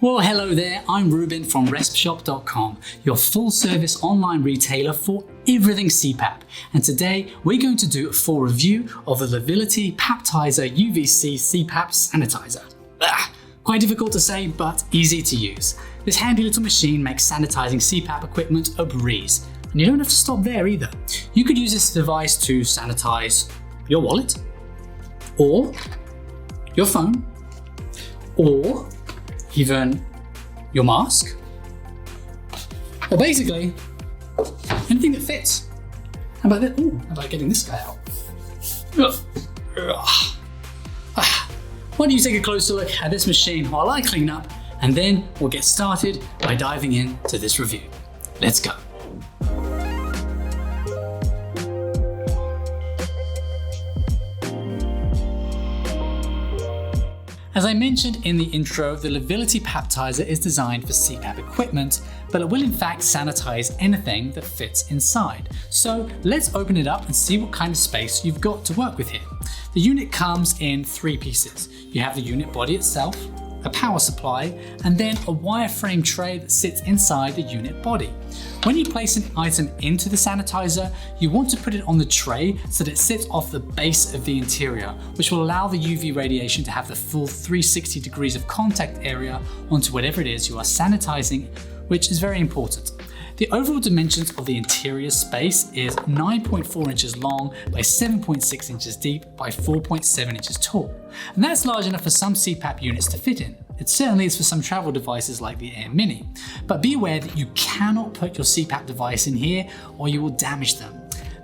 Well, hello there, I'm Ruben from Respshop.com, your full-service online retailer for everything CPAP. And today we're going to do a full review of the Liviliti Paptizer UVC CPAP Sanitizer. Quite difficult to say, but easy to use. This handy little machine makes sanitizing CPAP equipment a breeze. And you don't have to stop there either. You could use this device to sanitize your wallet, or your phone, or even your mask, or basically anything that fits. How about that? How about getting this guy out? Why don't you take a closer look at this machine while I clean up, and then we'll get started by diving into this review. Let's go. As I mentioned in the intro, the Liviliti Paptizer is designed for CPAP equipment, but it will in fact sanitize anything that fits inside. So let's open it up and see what kind of space you've got to work with here. The unit comes in 3 pieces. You have the unit body itself, a power supply, and then a wireframe tray that sits inside the unit body. When you place an item into the sanitizer, you want to put it on the tray so that it sits off the base of the interior, which will allow the UV radiation to have the full 360 degrees of contact area onto whatever it is you are sanitizing, which is very important. The overall dimensions of the interior space is 9.4 inches long by 7.6 inches deep by 4.7 inches tall. And that's large enough for some CPAP units to fit in. It certainly is for some travel devices like the Air Mini. But be aware that you cannot put your CPAP device in here or you will damage them.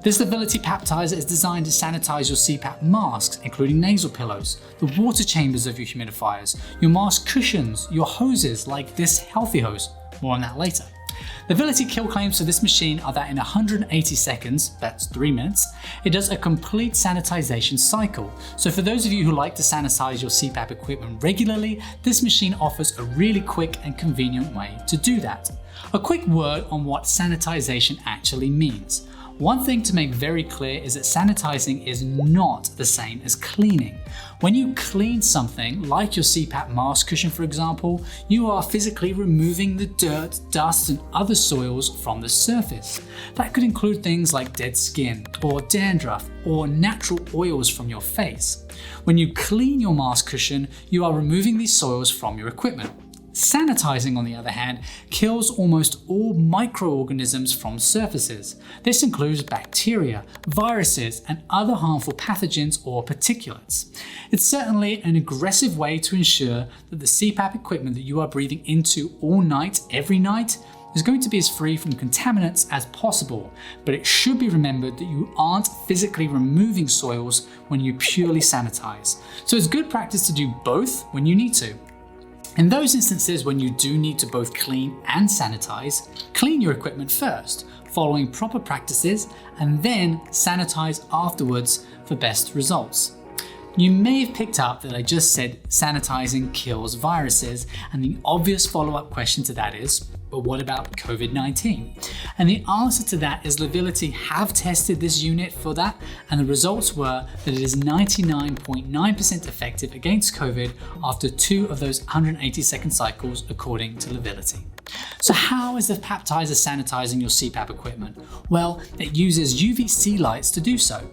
This Liviliti Paptizer is designed to sanitize your CPAP masks, including nasal pillows, the water chambers of your humidifiers, your mask cushions, your hoses like this healthy hose. More on that later. The Liviliti kill claims for this machine are that in 180 seconds, that's 3 minutes, it does a complete sanitization cycle. So for those of you who like to sanitize your CPAP equipment regularly, this machine offers a really quick and convenient way to do that. A quick word on what sanitization actually means. One thing to make very clear is that sanitizing is not the same as cleaning. When you clean something, like your CPAP mask cushion for example, you are physically removing the dirt, dust and other soils from the surface. That could include things like dead skin, or dandruff, or natural oils from your face. When you clean your mask cushion, you are removing these soils from your equipment. Sanitizing, on the other hand, kills almost all microorganisms from surfaces. This includes bacteria, viruses, and other harmful pathogens or particulates. It's certainly an aggressive way to ensure that the CPAP equipment that you are breathing into all night, every night, is going to be as free from contaminants as possible, but it should be remembered that you aren't physically removing soils when you purely sanitize. So it's good practice to do both when you need to. In those instances when you do need to both clean and sanitize, clean your equipment first, following proper practices, and then sanitize afterwards for best results. You may have picked up that I just said sanitizing kills viruses, and the obvious follow-up question to that is, but what about COVID-19? And the answer to that is Liviliti have tested this unit for that, and the results were that it is 99.9% effective against COVID after 2 of those 180-second cycles, according to Liviliti. So how is the Paptizer sanitizing your CPAP equipment? Well, it uses UVC lights to do so.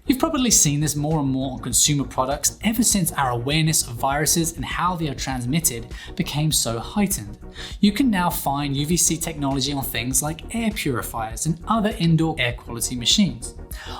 You've probably seen this more and more on consumer products ever since our awareness of viruses and how they are transmitted became so heightened. You can now find UVC technology on things like air purifiers and other indoor air quality machines.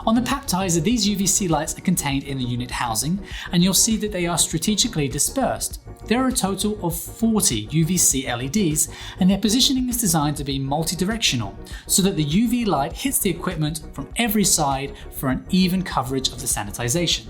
On the Paptizer, these UVC lights are contained in the unit housing, and you'll see that they are strategically dispersed. There are a total of 40 UVC LEDs, and their positioning is designed to be multi-directional, so that the UV light hits the equipment from every side for an even coverage of the sanitization.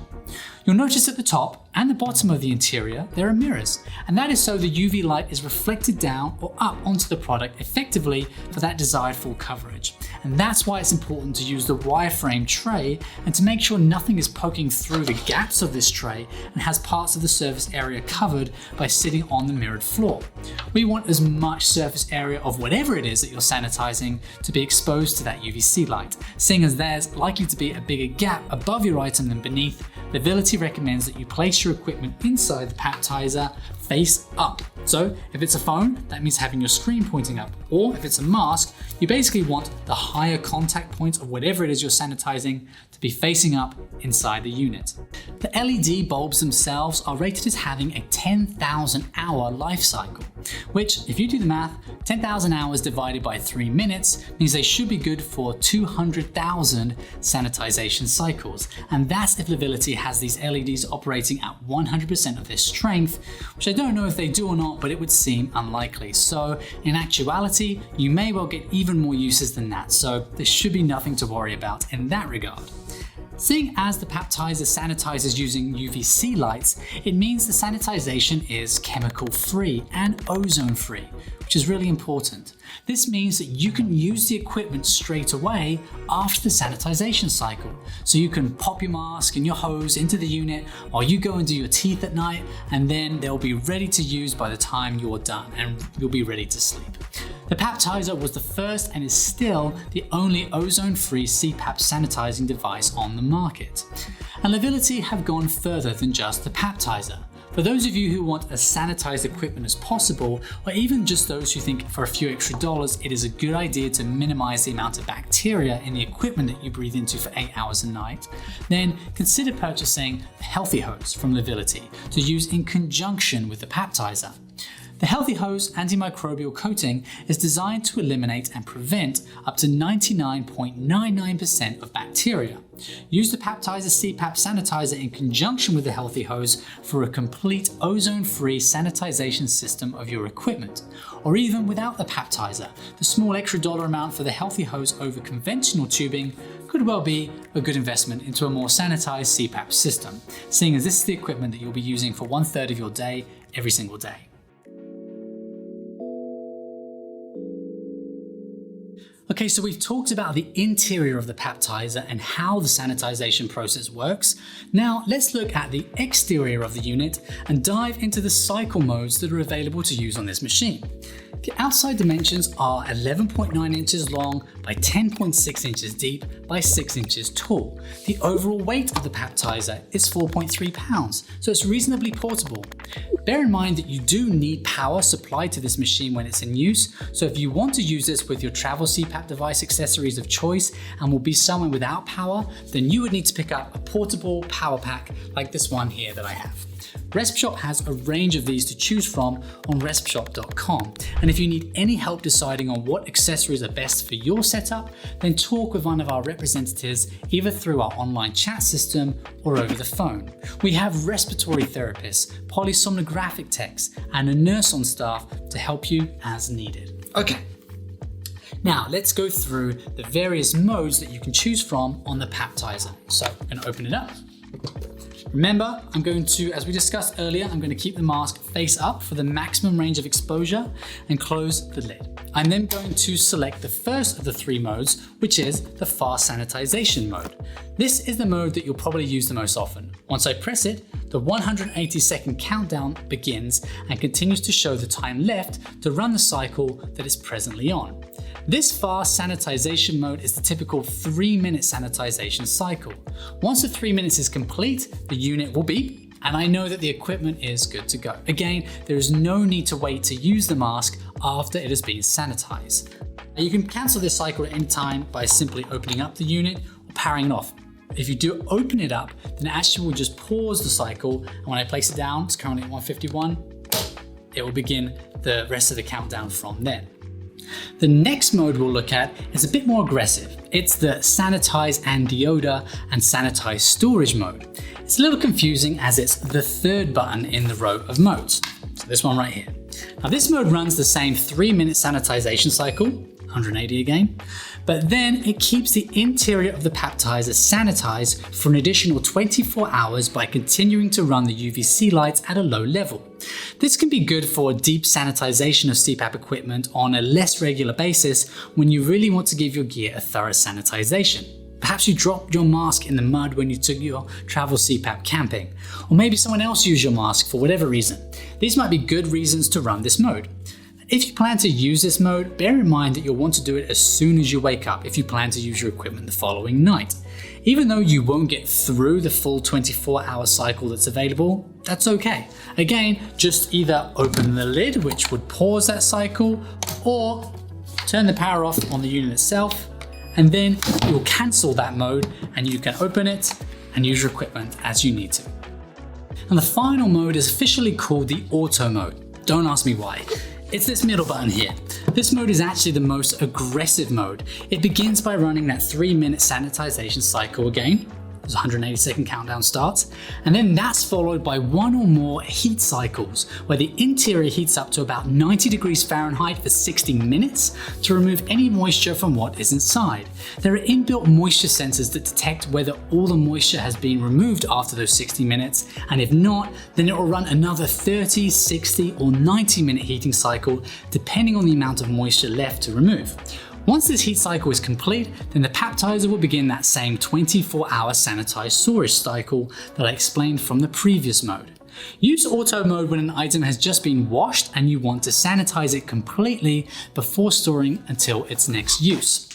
You'll notice at the top and the bottom of the interior there are mirrors, and that is so the UV light is reflected down or up onto the product effectively for that desired full coverage. And that's why it's important to use the wireframe tray and to make sure nothing is poking through the gaps of this tray and has parts of the surface area covered by sitting on the mirrored floor. We want as much surface area of whatever it is that you're sanitizing to be exposed to that UVC light, seeing as there's likely to be a bigger gap above your item than beneath Liviliti recommends that you place your equipment inside the Paptizer face up. So if it's a phone, that means having your screen pointing up, or if it's a mask, you basically want the higher contact point of whatever it is you're sanitizing to be facing up inside the unit. The LED bulbs themselves are rated as having a 10,000 hour life cycle, which, if you do the math, 10,000 hours divided by 3 minutes means they should be good for 200,000 sanitization cycles. And that's if Liviliti has these LEDs operating at 100% of their strength, which I don't know if they do or not, but it would seem unlikely. So in actuality, you may well get even more uses than that. So there should be nothing to worry about in that regard. Seeing as the Paptizer sanitizes using UVC lights, it means the sanitization is chemical free and ozone free, which is really important. This means that you can use the equipment straight away after the sanitization cycle. So you can pop your mask and your hose into the unit while you go and do your teeth at night, and then they'll be ready to use by the time you're done and you'll be ready to sleep. The Paptizer was the first and is still the only ozone-free CPAP sanitizing device on the market. And Liviliti have gone further than just the Paptizer. For those of you who want as sanitized equipment as possible, or even just those who think for a few extra dollars it is a good idea to minimize the amount of bacteria in the equipment that you breathe into for 8 hours a night, then consider purchasing the Healthy Hose from Liviliti to use in conjunction with the Paptizer. The Healthy Hose antimicrobial coating is designed to eliminate and prevent up to 99.99% of bacteria. Use the Paptizer CPAP Sanitizer in conjunction with the Healthy Hose for a complete ozone-free sanitization system of your equipment. Or even without the Paptizer, the small extra dollar amount for the Healthy Hose over conventional tubing could well be a good investment into a more sanitized CPAP system, seeing as this is the equipment that you'll be using for 1/3 of your day every single day. Okay, so we've talked about the interior of the Paptizer and how the sanitization process works. Now let's look at the exterior of the unit and dive into the cycle modes that are available to use on this machine. The outside dimensions are 11.9 inches long by 10.6 inches deep by 6 inches tall. The overall weight of the Paptizer is 4.3 pounds, so it's reasonably portable. Bear in mind that you do need power supplied to this machine when it's in use, so if you want to use this with your travel CPAP device accessories of choice and will be somewhere without power, then you would need to pick up a portable power pack like this one here that I have. Respshop has a range of these to choose from on respshop.com, and if you need any help deciding on what accessories are best for your setup, then talk with one of our representatives either through our online chat system or over the phone. We have respiratory therapists, polysomnographic techs, and a nurse on staff to help you as needed. Okay. Now let's go through the various modes that you can choose from on the Paptizer. So I'm going to open it up. Remember, I'm going to, as we discussed earlier, I'm going to keep the mask face up for the maximum range of exposure and close the lid. I'm then going to select the first of the 3 modes, which is the fast sanitization mode. This is the mode that you'll probably use the most often. Once I press it, the 180-second countdown begins and continues to show the time left to run the cycle that it's presently on. This fast sanitization mode is the typical 3-minute sanitization cycle. Once the 3 minutes is complete, the unit will beep, and I know that the equipment is good to go. Again, there is no need to wait to use the mask after it has been sanitized. You can cancel this cycle at any time by simply opening up the unit or powering it off. If you do open it up, then it actually will just pause the cycle, and when I place it down, it's currently at 151, it will begin the rest of the countdown from then. The next mode we'll look at is a bit more aggressive. It's the sanitize and deodor and sanitize storage mode. It's a little confusing as it's the 3rd button in the row of modes. So this one right here. Now this mode runs the same 3-minute sanitization cycle, 180 again, but then it keeps the interior of the Paptizer sanitized for an additional 24 hours by continuing to run the UVC lights at a low level. This can be good for deep sanitization of CPAP equipment on a less regular basis when you really want to give your gear a thorough sanitization. Perhaps you dropped your mask in the mud when you took your travel CPAP camping, or maybe someone else used your mask for whatever reason. These might be good reasons to run this mode. If you plan to use this mode, bear in mind that you'll want to do it as soon as you wake up if you plan to use your equipment the following night. Even though you won't get through the full 24-hour cycle that's available, that's okay. Again, just either open the lid, which would pause that cycle, or turn the power off on the unit itself, and then it will cancel that mode and you can open it and use your equipment as you need to. And the final mode is officially called the auto mode. Don't ask me why. It's this middle button here. This mode is actually the most aggressive mode. It begins by running that 3-minute sanitization cycle again. There's a 180-second countdown starts, and then that's followed by 1 or more heat cycles, where the interior heats up to about 90 degrees Fahrenheit for 60 minutes to remove any moisture from what is inside. There are inbuilt moisture sensors that detect whether all the moisture has been removed after those 60 minutes, and if not, then it will run another 30, 60, or 90-minute heating cycle, depending on the amount of moisture left to remove. Once this heat cycle is complete, then the Paptizer will begin that same 24-hour sanitized storage cycle that I explained from the previous mode. Use auto mode when an item has just been washed and you want to sanitize it completely before storing until its next use.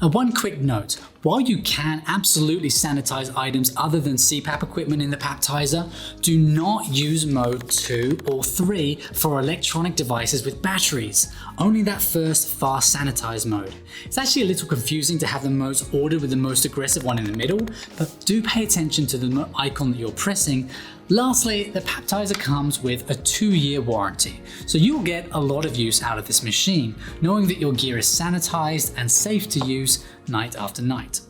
One quick note, while you can absolutely sanitize items other than CPAP equipment in the Paptizer, do not use mode 2 or 3 for electronic devices with batteries, only that first fast sanitize mode. It's actually a little confusing to have the modes ordered with the most aggressive one in the middle, but do pay attention to the icon that you're pressing. Lastly, the Paptizer comes with a 2-year warranty, so you'll get a lot of use out of this machine, knowing that your gear is sanitized and safe to use night after night.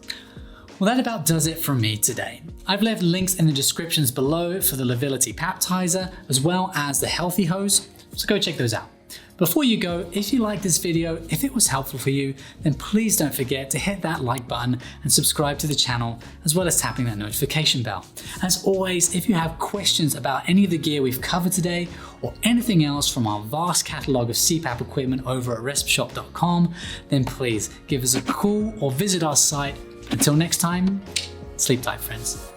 Well, that about does it from me today. I've left links in the descriptions below for the Liviliti Paptizer, as well as the Healthy Hose, so go check those out. Before you go, if you liked this video, if it was helpful for you, then please don't forget to hit that like button and subscribe to the channel, as well as tapping that notification bell. As always, if you have questions about any of the gear we've covered today, or anything else from our vast catalog of CPAP equipment over at Respshop.com, then please give us a call or visit our site. Until next time, sleep tight, friends.